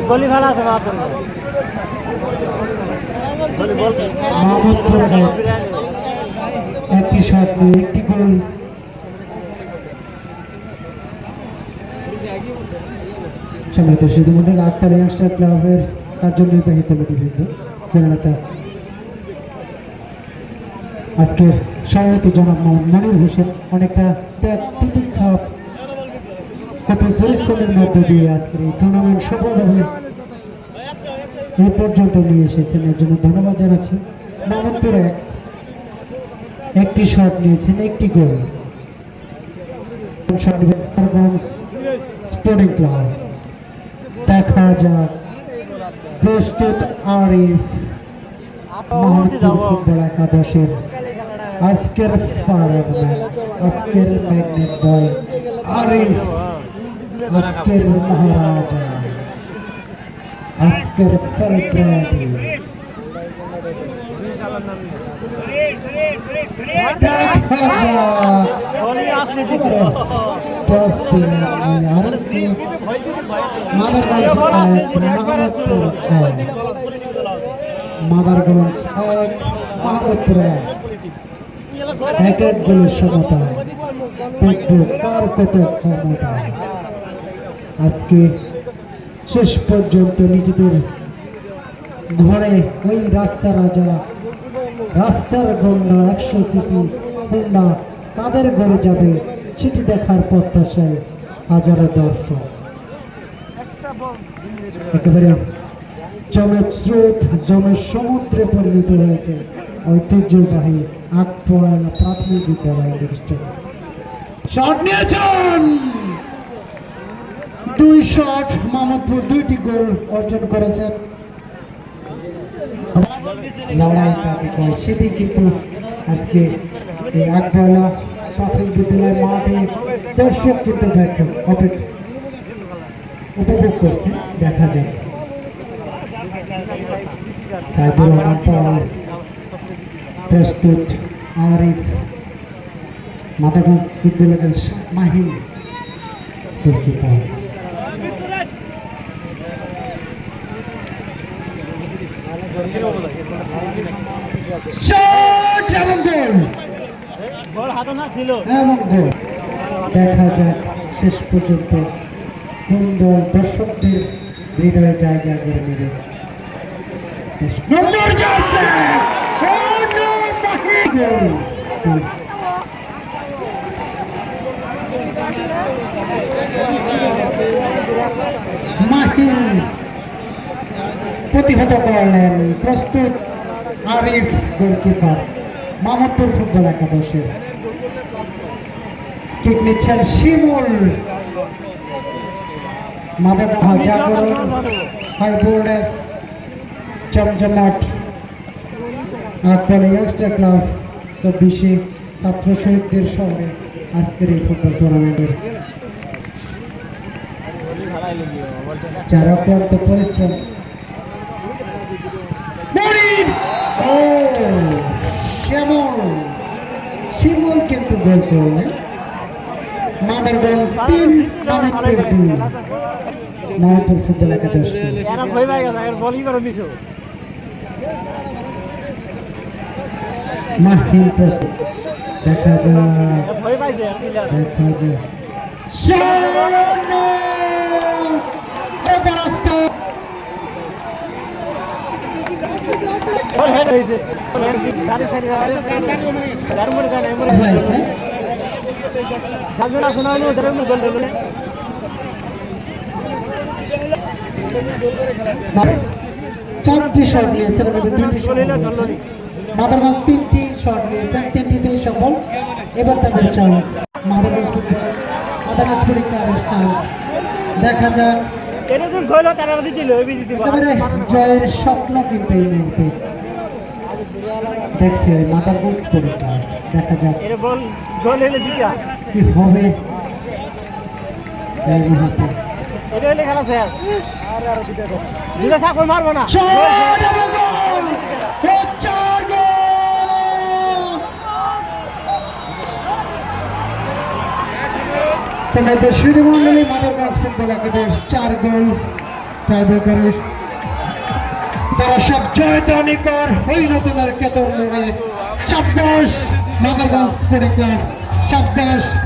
গলি ভাড়া আছে একটি শট নিয়ে একটি গোল। সম্মানিত সুধীমণ্ডল, আটপাড়া ইয়াংস্টার ক্লাবের কার্যনির্বাহী কমিটিবৃন্দ, জননেতা আজকের সভাপতি জনাব মোহাম্মদ মনির হোসেন অনেকটা প্রতীক্ষা কঠোর পরিশ্রমের মধ্য দিয়ে আজকের এই টুর্নামেন্ট সফলভাবে এই পর্যন্ত নিয়ে এসেছেন, এর জন্য ধন্যবাদ জানাচ্ছি। মোহাম্মদপুর একটি শট নিয়েছেন, একটি গোল। স্পোর্টিং ক্লাব, দেখা যাক প্রস্তুত আরিফ। মোহাম্মদপুর ফুটবল একাদশের আজকের আজকের ম্যাগনেট বয় আরিফ, আজকের মহারাজা, আজকের সেলিব্রিটি। দেখা যাক 10 দিন মাদারগঞ্জ এক, মোহাম্মদপুর এক এক গোলের সমতা। কার কত ক্ষমতা আজকে শেষ পর্যন্ত নিজেদের ঘরে ওই রাস্তা রাজা, রাস্তার গন্ডা 100 সিসি হুন্ডা কাদের ঘরে যাবে সেটি দেখার প্রত্যাশায় হাজারো দর্শক। একেবারে জমের স্রোত জমের সমুদ্রে পরিণত হয়েছে ঐতিহ্যবাহী আটপাড়া প্রাথমিক বিদ্যালয় প্রতিষ্ঠান। শট নিয়েছেন, 2 শট, মোহাম্মদপুর 2টি গোল অর্জন করেছেন। লড়াই কাকে কয় সেটি কিন্তু আজকে এই আটপাড়া প্রাথমিক বিদ্যালয় মাঠে দর্শক কিন্তু উপভোগ করছে। দেখা যাক সাইদুর রহমান পাল প্রস্তুত, আরিফ, মাদারগঞ্জ বিদ্যালয়ের মাহিন গোলকিপার। শট এবং গোল এবং গোল। দেখা যাক শেষ পর্যন্ত কোন দল দর্শকদের হৃদয়ে জায়গা করে নেবে। মাহিন প্রতিহত করলেন, প্রস্তুত আরিফ গোলকিপার মোহাম্মদপুর ফুটবল একাদশের। কিক নিচ্ছেন শিমুল, মাদারগঞ্জ জাগরণ হাই ভোল্টেজ জমজমাট আটপাড়া ইয়াংস্টার ক্লাব 24 ছাত্র শহীদদের সঙ্গে আজকের এই ফুটবল টুর্নামেন্টের যারা ক্লান্ত পরিশ্রম। শিমুল কিন্তু গোল করলেন। মাদারগঞ্জ 3, মোহাম্মদপুর 2। মোহাম্মদপুর ফুটবল একাদশ মাহিন প্রস্তুত। দেখা যাক চারটি শট নিয়েছেন, 2টি শট নিয়েছেন। মাদারগঞ্জ 3টি শট নিয়েছেন, 3টিতেই সফল। এবার তাদের চান্স, মাদারগঞ্জ পরীক্ষার চান্স। দেখা যাক একেবারে জয়ের স্বপ্ন কিন্তু এই মুহূর্তে দেখছে মাদারগঞ্জ পরীক্ষা। দেখা যাক কি হবে এই মুহূর্তে। মারবো না তোমাদের সুধীমণ্ডলী মাদারগঞ্জ ফুটবল একাডেমির 4 গোল টাইব্রেকারে তারা সব জয়তে অনিকর ওই নতুনের কেতন লড়ে ২৬ মাদারগঞ্জ স্পোর্টিং ক্লাব ২৭